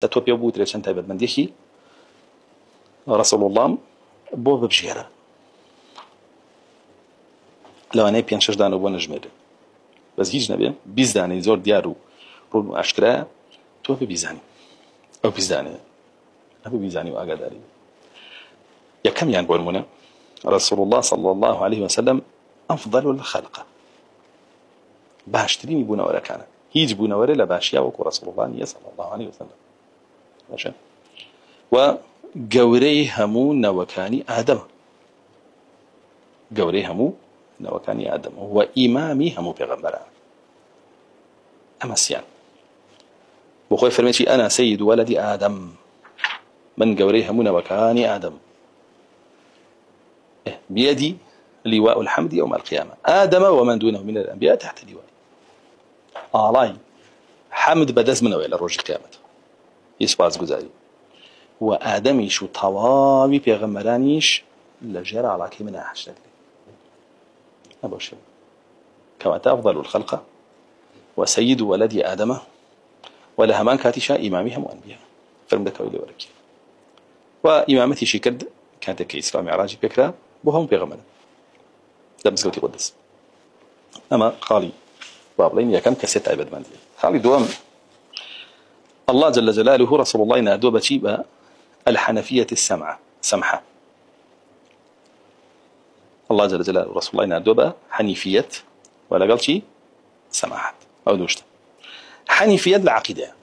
تتوبي بوت ليش أنت عبد من ديشي رسول الله بو ببشيرة لو أنا بين شجدان وبون جميل بس هيج نبي بيزداني زور ديارو رول أشكره توبي بيزاني أو بيزداني أبي بيزاني وأقدري يا كم ينبون منا رسول الله صلى الله عليه وسلم أفضل الخلق باشترين يبون ولا كان هيج بون ولا لا باشيا وكو رسول الله صلى الله عليه وسلم ماشي وجوري همو نوكاني آدم جوري همو نوكاني آدم هو إمامي همو بيغمبران أما السيان بخوي فرميتي أنا سيد ولد آدم من جوري همو نوكاني آدم بيدي لواء الحمد يوم القيامة آدم ومن دونه من الأنبياء تحت لواء آلاي حمد بدز منه إلى رجل القيامة يسباز جزائي وآدمي شو طوابي بيغمرانيش لجرى على كي من أحد شكل أبو شيء كما أفضل الخلق وسيد ولد آدم ولهمان كاتشا إمامهم وأنبياء فرمدك ويلي وركي وإمامتي شكرد كانت كإسلام عراجي بكرة بهم بيغمر دمس قوتي قدس أما قالي بابلين يا كم كسيت عبد مندي خالي دوام الله جل جلاله رسول الله نادو بشيبة الحنفية سمحة الله جل جلاله رسول الله نادو حنيفية ولا قال شيء سماحة أو دوشته حنيفية العقيدة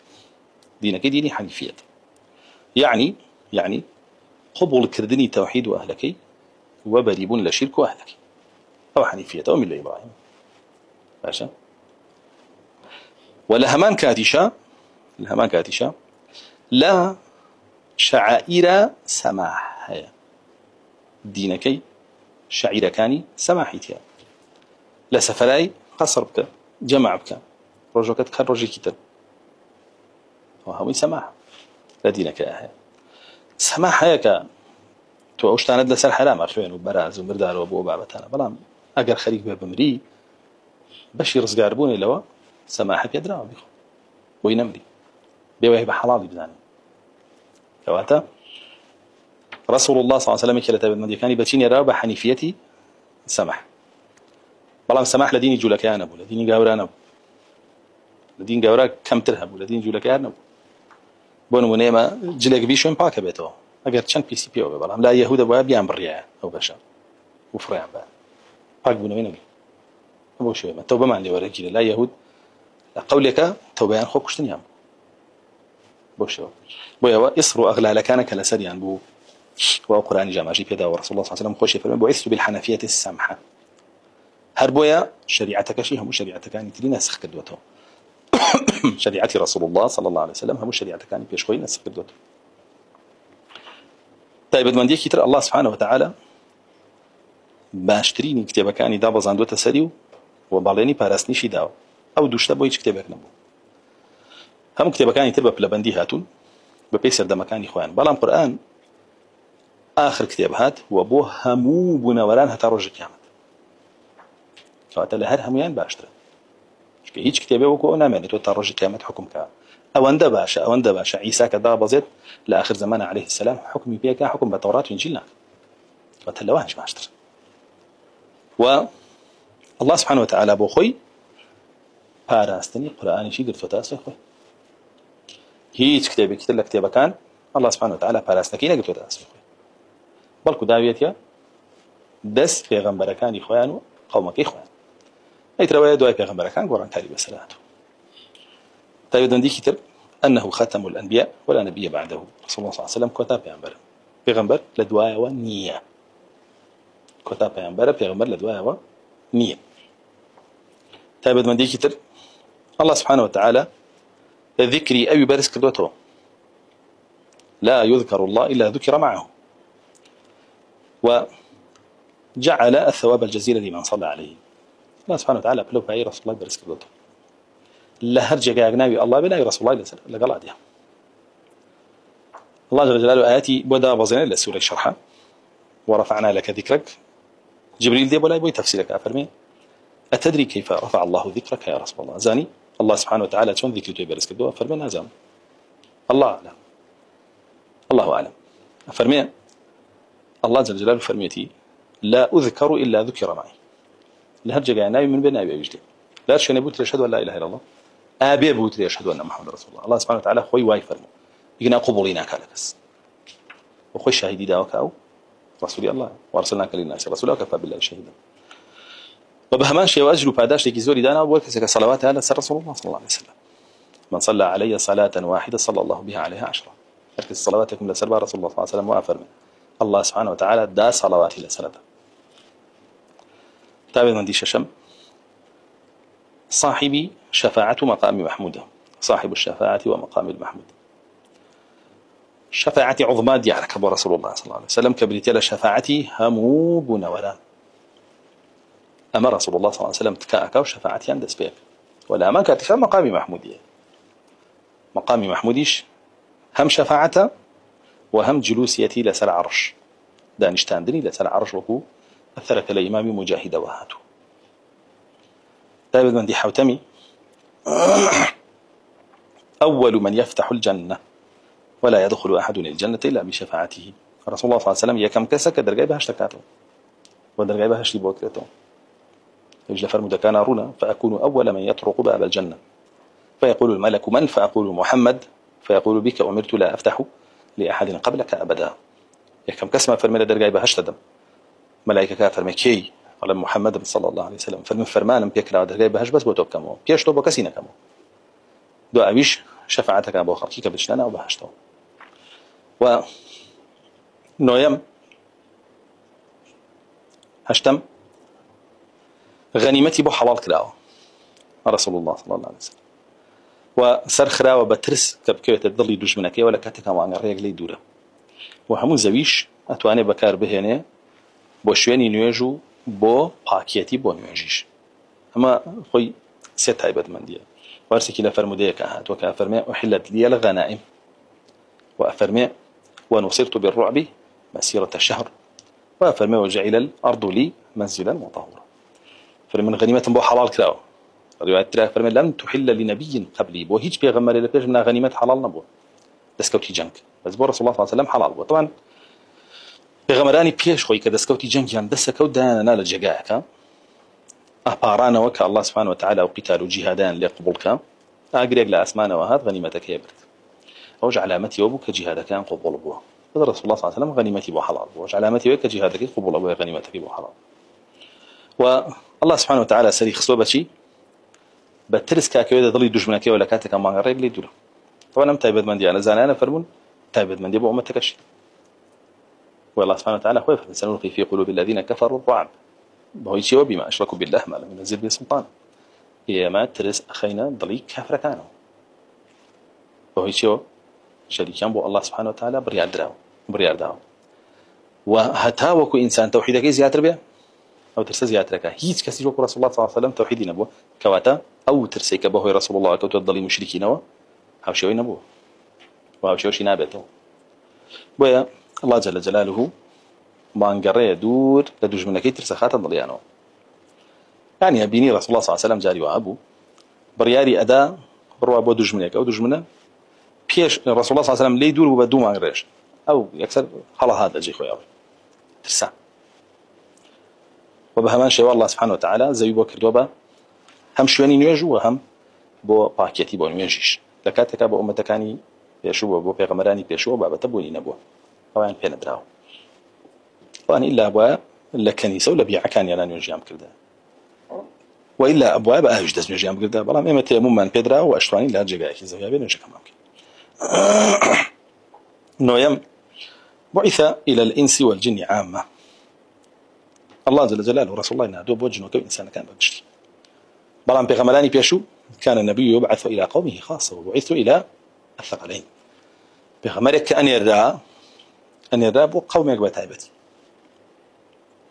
دينك ديني حنيفية يعني قبول كردني توحيد وأهلك وبريبون لشرك وأهلك أو حنيفية أو ملة إبراهيم باشا ولهمان كاتشا لا شعائر سماح هي دينك شعير كاني سماحيتها لا سفراي قصر بك جمع بك رجوكت كان رجي كتاب وهو سماح لا دينك أهل سماح هيك تو أوشتاند لسر حرام عرفين وبراز ومردار وأبو بابتانا بلام أجر خليك بمري بشي رزق عربوني لوا سماح بيدرا بيخو وينمري بيوه بحلال بزاني كواتا رسول الله صلى الله عليه وسلم كلا تابد مدي كان بتشيني رابع حنيفيتي سمح بلام سماح لديني جولك يا نبو لديني قاورا نبو لدين قاورا كم ترهب لديني جولك يا نبو بونو منيما جلك بيشون باكا بيتو اگر چند پی سی پی او بلام لا يهود ابو ابيان بريا او بشر وفريان با باك بونو وين ابو شو ما توبه ما عندي ورجي لا يهود قولك توبيان خو كشتن يام بو شو بو يصروا اغلى كان كلا سريان بو وقران جامع جي بيدا ورسول الله صلى الله عليه وسلم خوش فرمى بعثت بالحنفيه السمحه هربويا شريعتك شي هم شريعتك كانت لنا نسخ كدوته شريعه رسول الله صلى الله عليه وسلم هم شريعتك كانت بيش خوي نسخ كدوته طيب من ديك يتر الله سبحانه وتعالى باشتريني كتابه كاني دابا زاندوته سريو وباليني باراسني شي داو او دوشتا بو هیچ كتابك نبو هم كتابه كاني تبا بلبندي هاتون ببيسر ده مكاني خوان بلام قرآن آخر كتاب هات وبو همو بنوران هتا رجل قيامت فأتلا هر هميان باشتر هیچ كتابه وكو نامني تو تا رجل قيامت حكم كا أواندا باشا عيسى كدا بزيت لآخر زمان عليه السلام حكمي بيكا حكم بتوراة وإنجيلنا فأتلا وانش باشتر والله سبحانه وتعالى بو خوي باراستني قرآن شي قرت وتاسي خوي هيج كتابي كتب كتابه كان الله سبحانه وتعالى باراستكينا قرت وتاسي خوي بلكو داويتيا دس پیغمبر كان اخوانو قومك اخوان اي روايه دواي پیغمبر كان قران كريم سلاته طيب دي كتب انه ختم الانبياء ولا نبي بعده رسول الله صلى الله عليه وسلم كتاب پیغمبر لدوايا ونيه كتاب پیغمبر لدوايا ونيه طيب من دي كتب الله سبحانه وتعالى ذكري أبي بارس كدوته لا يذكر الله إلا ذكر معه وجعل الثواب الجزيل لمن صلى عليه الله سبحانه وتعالى بلو باي رسول الله بارس كدوته لا هرجع أجنبي الله بلا رسول الله لا قال عادي الله جل جلاله آياتي بدا بزين للسورة الشرحة ورفعنا لك ذكرك جبريل دي ولا يبوي تفسيرك أفرمي أتدري كيف رفع الله ذكرك يا رسول الله زاني الله سبحانه وتعالى شون ذكرته بارس كدوه فرمنا زام الله أعلم. الله أعلم. فرمي الله جل جلاله فرميتي لا أذكر إلا ذكر معي. لهرجة ناوي من بين أبي أجدي لا شيء نبوت أشهد أن لا إله إلا الله أبي أبوت أشهد أن محمد رسول الله. الله سبحانه وتعالى خوي واي فرمو يقنا قبولنا كالكس وخوي شاهدي داوك أو رسول الله وارسلناك للناس رسولا وكفى بالله شهيدا. وبهمان شيء وأجل باداش لكي زوري دانا وكسك صلوات على رسول الله صلى الله عليه وسلم. من صلى علي صلاة واحدة صلى الله بها عليها 10. أركز صلواتكم لسربا رسول الله صلى الله عليه وسلم وأفرمي الله سبحانه وتعالى دا صلواتي لسنة. تابع من دي ششم صاحبي شفاعة مقام محمود. صاحب الشفاعة ومقام المحمود. شفاعة عظمى ديارك أبو رسول الله صلى الله عليه وسلم كبريتيل شفاعتي هموبنا ولا أمر رسول الله صلى الله عليه وسلم تكاءك وشفاعتي عند سبيك ولا ما كانت مقام محمودية. مقام محموديش هم شفاعة وهم جلوسيتي لسل عرش دانشتاندني لسل عرش وكو أثرك الإمام مجاهد وهاته. دائما من دي حوتمي أول من يفتح الجنة ولا يدخل أحد الجنة إلا بشفاعته. رسول الله صلى الله عليه وسلم يكم كسك درجاي بها اشتكاته ودرجاي بها شي بوكرته يجل فرمد كان رونا فأكون أول من يطرق باب الجنة فيقول الملك من فأقول محمد فيقول بك أمرت لا أفتح لأحد قبلك أبدا. يكم كسما فرمي درجاي بها اشتدم ملائكة كافر مكي على محمد صلى الله عليه وسلم فرمي فرمان بيكرا درجاي بهاش بس بوتوب كمو بيش تو بكسينا كمو دو أبيش شفاعتك أبو خركيك بجنانا وبهاشتو. و نويم هشتم غنيمتي بو حوال كراوة رسول الله صلى الله عليه وسلم وسرخرا وبترس كبكيت الضلي دوج منك ولا كاتك ما غير لي دوره وهمو زويش اتواني بكار بهنه بو شويني نيوجو بو باكيتي بو نيوجيش اما خوي ست عباد من دي وارسكي لفرموديه كهات وكافرمي احلت لي الغنائم وافرمي ونصرت بالرعب مسيرة شهر وافرمي وجعل الارض لي منزلا وطهورا. فرمن غنيمة بو حلال كراو رواية ترى فرمي لم تحل لنبي قبلي بو هيج بيغمر اللي بيج من غنيمة حلال نبو دسكوتي جنك بس بو رسول الله صلى الله عليه وسلم حلال بو طبعا بيغمراني بيش خوي كدسكوتي جنك يعني دسكو دانا نال جگاك أبارانا وك الله سبحانه وتعالى وقتال جهادان لقبولك أقريق لأسمانا وهذا غنيمتك يبرد أوج علامتي وبك جهادك كان قبول بوه هذا رسول الله صلى الله عليه وسلم غنيمتي بو حلال بوه علامتي وك جهادك قبول أبوه غنيمتك بو حلال. والله سبحانه وتعالى سري خصوبتي بترس كاكيو ضلي دجمنك ولا كاتك ما غريب لي دوله. طبعا متعبد من دي انا زانانا فرمون تعبد من دي بو امتكش والله سبحانه وتعالى خوف سنلقي في قلوب الذين كفروا الرعب بهي شيء بما اشركوا بالله ما لم ينزل به سلطان هي ما ترس اخينا ضلي كافر كانوا بهي شيء شريكان بو الله سبحانه وتعالى بريار داو وهتاوكو انسان توحيدك زيادة به أو ترسى زيادتك هيج كسي جو رسول الله صلى الله عليه وسلم توحيدي نبوه كواتا أو ترسيك به رسول الله كوت الضلي مشركين نوا هاوشيوي نبوه وهاوشيوشي نابته بويا الله جل جلاله ما انقري دور لدوج منك ترسى خاتم ضليانو يعني بيني رسول الله صلى الله عليه وسلم جاري وأبو برياري أداء بروا أبو دوج منك أو دوج منا بيش رسول الله صلى الله عليه وسلم لي دور وبدو ما انقريش أو يكسر خلا هذا أجي خويا ترسى وبهمان شيء والله سبحانه وتعالى زي بو كردوبا هم شواني نيجو وهم بو باكيتي بو نيجيش لكاتك بو امتكاني بيشو بو بيغمراني بيشو بابا تبوني نبو طبعا بين دراو طبعا الا ابوا الا كنيسه ولا بيع كان يانا نيجي ام كردا والا ابواب اجدز نيجي ام كردا بلا ما تيمم من بيدرا واشواني لا جاكي زويا بين نيجي كمان نويم بعث الى الانس والجن عامه الله جل جلاله ورسول الله نادو بوجنه كم إنسان كان بقشتي بلان بيغمراني بيشو كان النبي يبعث إلى قومه خاصة وبعث إلى الثقلين بيغمرك أن يرى بو قومك بتعبتي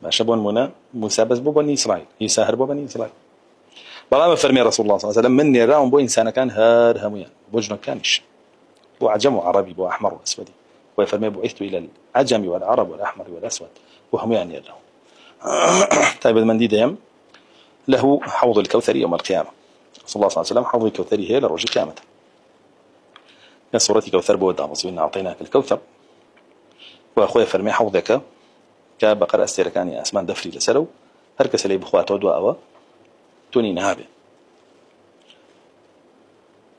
ما شبون منا مسابس بو بني إسرائيل يساهر بو بني إسرائيل بلان فرمي رسول الله صلى الله عليه وسلم من يراهم بو إنسان كان هار هميان بوجنه كانش بو عجم وعربي بو أحمر وأسود ويفرمي بعثت إلى العجم والعرب والأحمر والأسود وهميان يراهم طيب المندي دائم له حوض الكوثر يوم القيامة. صلى الله عليه وسلم حوض الكوثر هي لرجل قيامته يا سورة كوثر بود أعطينا أعطيناك الكوثر وأخويا فرمي حوضك كبقر أستيركاني أسمان دفري لسلو هركس لي بخوات ودوا أوا توني نهابه.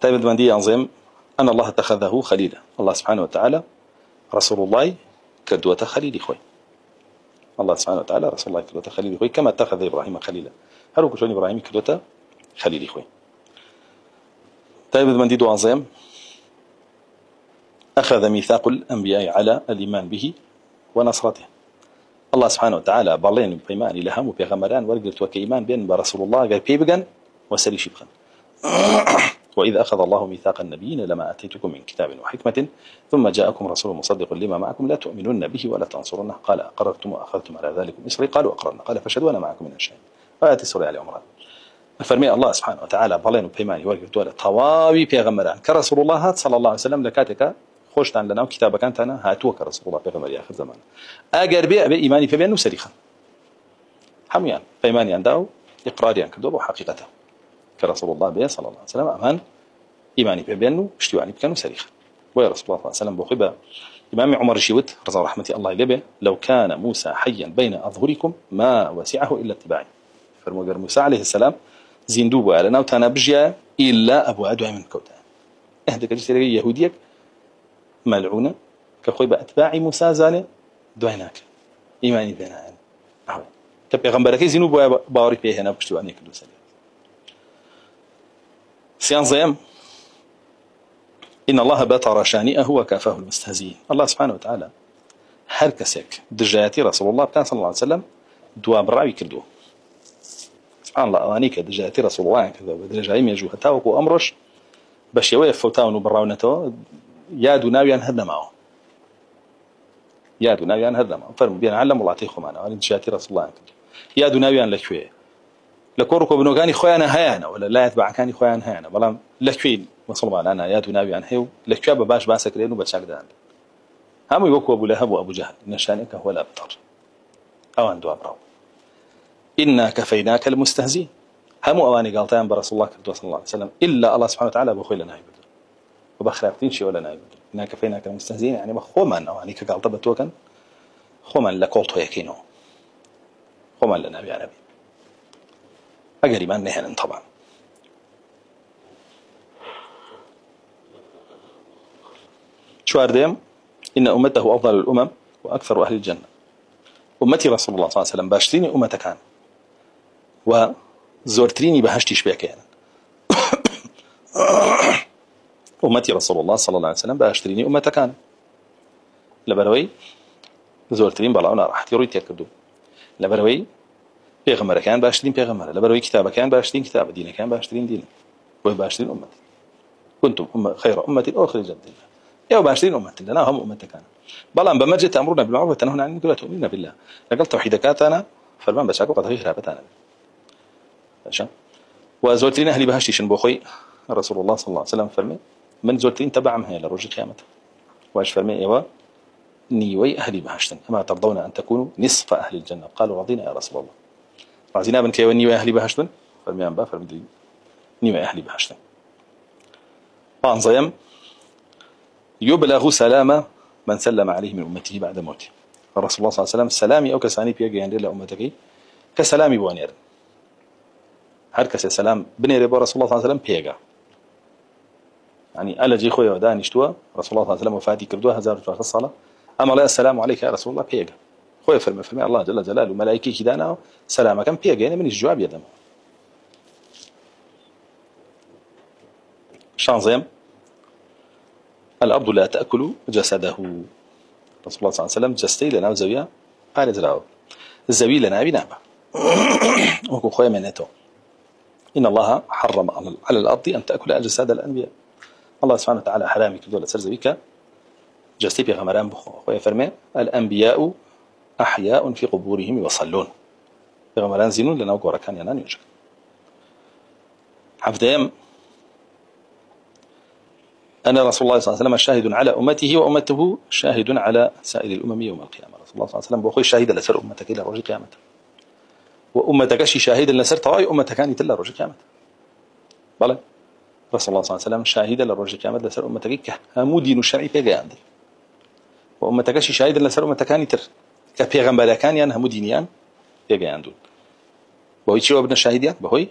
طيب بندي أنظم أن الله اتخذه خليلا، الله سبحانه وتعالى رسول الله كدوة خليل خوي، الله سبحانه وتعالى رسول الله كدوة خليل خوي كما اتخذ إبراهيم خليلا، هل كشون إبراهيم كدوة خليل خوي. طيب بندي دو أنظم أخذ ميثاق الأنبياء على الإيمان به ونصرته، الله سبحانه وتعالى بالين بيمان لهم وبيغمران ورقلت وكيمان بين برسول الله قال بيبقن وسري شبخن وإذ أخذ الله ميثاق النبيين لما أتيتكم من كتاب وحكمة ثم جاءكم رسول مصدق لما معكم لا تؤمنون به ولا تنصرونه قال أقررتم وأخذتم على ذلكم إصري قالوا أقررنا قال فاشهدوا أنا معكم من الشهيد. آيات السورة على عمران الفرمي الله سبحانه وتعالى بالين بيمان ورقلت ولا طواوي بيغمران كرسول الله صلى الله عليه وسلم لكاتك خوشتان لنا وكتابك كانت أنا هاتوك رسول الله بيغمر آخر زمان أجر بإيماني فبينه سريخا حميان فإيماني عنده إقراري عن كذوب وحقيقته كرسول الله به صلى الله عليه وسلم أمان إيماني بينه اشتواني بكانوا سريخا ويا رسول الله صلى الله عليه وسلم بخبا إمام عمر الشيوت رضي رحمة الله إليه لو كان موسى حيا بين أظهركم ما وسعه إلا اتباعي فرموا موسى عليه السلام زندوب على نوتانا بجيا إلا أبو أدوى من كوتا إهدك جسرية يهوديك ملعونة كخوي بأتباع موسى زاني دويناك إيماني بينا يعني كبيغمبرك زينو باوري بيه هنا بشتو أني كدو سليم سيان زيام إن الله بطر شانئه وكافاه المستهزئين. الله سبحانه وتعالى هر كسك دجاتي رسول الله كان صلى الله عليه وسلم دوا براوي كردو سبحان الله أنيك دجاتي رسول الله كذا بدرجة يجوه تاوكو أمرش باش يوقف فوتاون وبراونته يادو ناويان هذا معه يادو ناويان هذا معه فرم بين علم الله تيخو معنا وأنا دجاتي رسول الله كذا يادو ناويان لكوي لكوركو بنوغاني خويانا هيانا ولا لا يتبع كاني خويانا هيانا بلام لكوي وصل أنا يادو ناويان هيو لكوي باش باسك لينو بتشاك دان هم يوكو أبو لهب وأبو جهل نشانك هو الأبطر أوان دو أبراو إنا كفيناك المستهزين هم أواني قالتان برسول الله كرد صلى الله عليه وسلم إلا الله سبحانه وتعالى بخوي لنا يبدو وبخرابتين شيء ولا نايبدو إنا كفيناك المستهزين يعني بخومن أواني كقالت بتوكن خومن لكولتو يكينو خومن لنا يا نبي أجري ما نهن طبعا شوارديم إن أمته أفضل الأمم وأكثر أهل الجنة. أمتي رسول الله صلى الله عليه وسلم باشتريني أمتك كان وزورتريني بهشتيش بيك يعني أمتي رسول الله صلى الله عليه وسلم باشتريني أمتك كان لبروي زورترين بلاونا راح يروي تكدو لبروي بيغمر كان باشترين بيغمر لبروي كتابة كان باشترين كتابة دين كان باشترين دين وباشترين أمتي كنتم خير أمة أخرجت لله يا باشرين أمتي لنا هم أمتك أنا بلان بمجد أمرنا بالمعروف وتنهون عن المنكر وتؤمنون بالله لقل توحيدك أنا فالمان بشاكو قد غير هابتانا عشان وزولتين أهلي بهشتيشن بوخي رسول الله صلى الله عليه وسلم فرمي من زولتين تبعهم هي لرجل قيامته واش فرمي ايوا نيوي أهلي بهشتن أما ترضون أن تكونوا نصف أهل الجنة قالوا رضينا يا رسول الله رضينا بن كيوا نيوي أهلي بهشتن فرمي أنبا فرمي نيوي أهلي بهشتن وانظيم يبلغ سلام من سلم عليه من أمته بعد موته الرسول الله صلى الله عليه وسلم سلامي أو كساني بيجي عند الله أمتك كسلامي بوانير هر كس سلام بني رب رسول الله صلى الله عليه وسلم بيجا يعني ألا جي خويا وداني اشتوا رسول الله صلى الله عليه وسلم وفاتي كردوها هزار في الصلاة أما لا السلام عليك يا رسول الله بيجا خويا فرمي الله جل جلاله ملائكي كدانا سلامك كم بيجا يعني من الجواب يدم شانزيم الأرض لا تأكل جسده رسول الله صلى الله عليه وسلم جستي لنا وزويا قال زراو الزوي لنا بنابا وكو خويا منته إن الله حرم على الأرض أن تأكل أجساد الأنبياء الله سبحانه وتعالى حرامي كدولة سرزويك جستي في غمران بخو خويا فرمي الأنبياء أحياء في قبورهم يصلون في غمران زينون لنا وقورا كان ينان يوجد حفظهم أن رسول الله صلى الله عليه وسلم شاهد على أمته وأمته شاهد على سائر الأمم يوم القيامة رسول الله صلى الله عليه وسلم بأخوي شاهد لسر أمتك إلى رجل قيامته وأمتك شي شاهد لسر طواي أمتك كانت إلى رجل قيامته بلى رسول الله صلى الله عليه وسلم شاهدا للرجل كامل لسر أمتك كهمو دين الشرعي بيقاند وأمتك شاهدا لسر أمتكاني تر كبيغمبر كان يعني همو دينيان بيقاندون بهوي شو ابن الشاهديان بهوي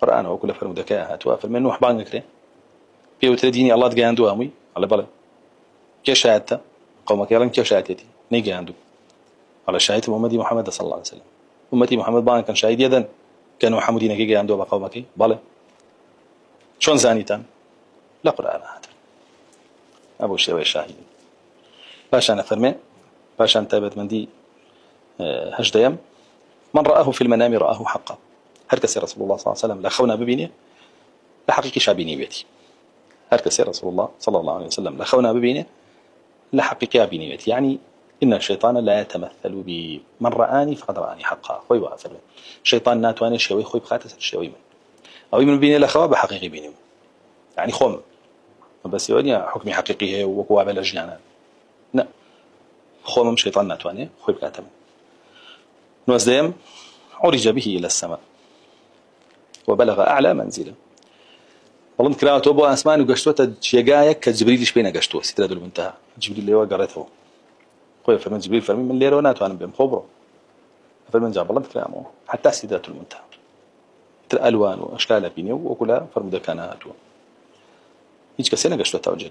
قرآن وكل فرم ذكاء هاتوا فمن وحبان كره بيوتر ديني الله تقاندو همي على بلا كيف شاهدت قومك يلان كيف شاهدتي نيقاندو على شاهد محمد محمد صلى الله عليه وسلم أمتي محمد بان كان شاهد يدا كانوا محمودين كي قاندو بقومك بلا شون زانيتان لا قرآن هذا أبو شيء شاهد باش أنا فرمي باش أنت بدمندي هجديم من رآه في المنام رآه حقا هركس رسول الله صلى الله عليه وسلم لا خونا ببينه لا حقيقي شابيني بيتي هركس رسول الله صلى الله عليه وسلم لا خونا ببينه لا حقيقي بيني بيتي يعني إن الشيطان لا يتمثل بي من رآني فقد رآني حقا خوي وافر الشيطان ناتواني شوي خوي بخاتس الشوي من أو من بيني لا خوا بحقيقي بيني يعني خوم بس يوني حكمي حقيقي هي وقوا بلجيانا لا خوم الشيطان ناتواني خوي بخاتم نوزديم عرج به إلى السماء وبلغ أعلى منزله والله كراته أبو أسمان وقشته تجيجايك كجبريل شبينا قشته سيدرا دول منتهى جبريل اللي هو قرته خوي فرمن جبريل فرمن من ليرو ناتو أنا بهم خبره فرمن جاب الله بكلامه حتى سيدرا المنتهى الألوان وأشكال بيني وكلها فرمد كاناتو هيك كسينا قشته توجيه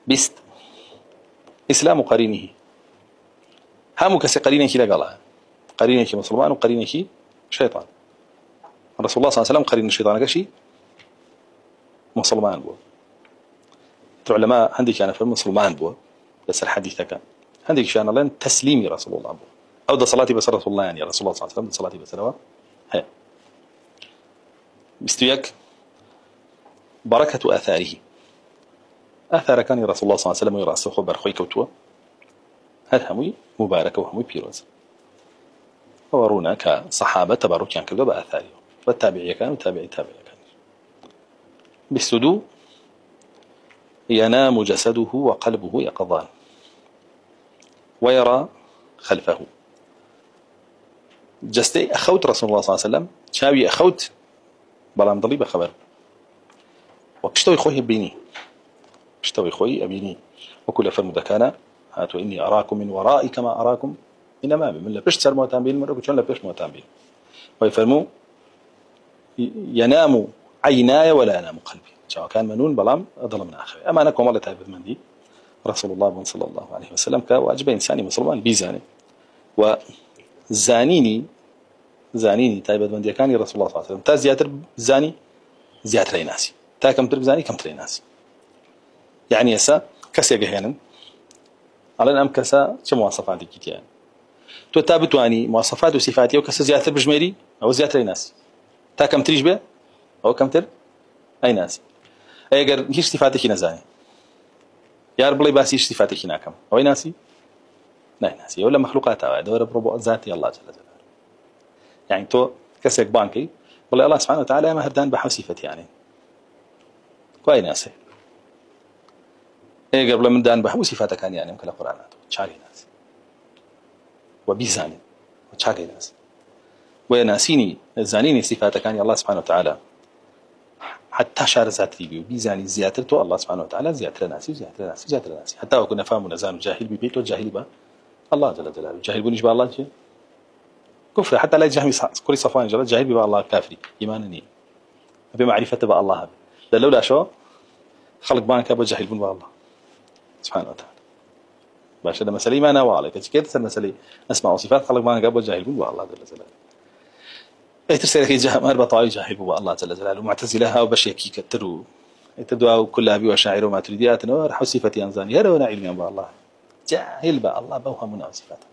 بست إسلام قرينه هم كسي قرينك لا قالها قرينك مسلمان وقرينك شيطان رسول الله صلى الله عليه وسلم قرين الشيطان كشي مسلمان بو العلماء عندك أنا في مسلمان بو بس الحديث كان عندك شان الله تسليمي رسول الله بو أو ده صلاتي بس رسول الله يعني رسول الله صلى الله عليه وسلم صلاتي بس روا هي بستوياك بركة آثاره آثار كان رسول الله صلى الله عليه وسلم يرأسه خبر خوي كوتوا هذا همي مبارك وهمي بيروز ورونا كصحابة تبارك يعني كذا بآثاره والتابعية كان وتابعي كان بالسدو ينام جسده وقلبه يقظان ويرى خلفه جستي أخوت رسول الله صلى الله عليه وسلم شاوي أخوت بلام ضليب خبر وكشتوي خوي بيني كشتوي خوي أبيني وكل فرمد كان هاتوا إني أراكم من ورائي كما أراكم من أمامي من لبش سر موتان بين مرة كشون لبش موتان بين ويفرموا ينام عيناي ولا ينام قلبي سواء كان منون بلام ظلم من آخر أما أنكم الله تعبد من دي رسول الله صلى الله عليه وسلم كواجب إنساني مسلمان بيزاني وزانيني تعبد من دي كان رسول الله صلى الله عليه وسلم تا زياتر زاني زياتر ليناسي تا كم تر زاني كم تر ليناسي يعني يسا كسي جهانا على الأم كسا شو مواصفاتك كتير تو تابتواني مواصفات وصفاتي وكسا زياتر بجميري أو زياتر ليناسي تا كم تريش به أو كم تر أي ناس أي أجر هيش صفاتك نزاني يا رب لي بس هيش صفاتك ناكم أو أي ناسي لا ناسي ولا مخلوقات أو دور بربع ذاتي الله جل جلاله يعني تو كسك بانكي والله الله سبحانه وتعالى ما هردان بحوصفتي يعني كوي ناسي أي قبل من دان بحوصفتك كان يعني ممكن القرآن شاري ناس وبيزاني وشاري ناس ويناسيني زانيني صفاتك كان الله سبحانه وتعالى حتى شعر ذاتي بي بيزاني زيادته الله سبحانه وتعالى زيادة ناسي حتى وكنا فاهمون زان جاهل ببيت وجاهل با الله جل جلاله جاهل بنيش با الله جل كفر حتى لا يجهمي كل صفوان جاهل ببا الله كافري إيمانني بمعرفة با الله ده لولا شو خلق بانك أبو جاهل بن با الله سبحانه وتعالى باش هذا مسألة إيمانا وعليك كيف مسألة أسماء وصفات خلق بانك أبو جاهل بن با الله جل جلاله ترسل كي جاء مربى طاي جاهل بو الله جل جلاله معتزلها وبشيكي كتروا يتدعوا كل أبي وشاعر وما تريديات نور حصفتي أنزاني هذا ونعلم با الله جاهل با الله بوهمنا وصفاته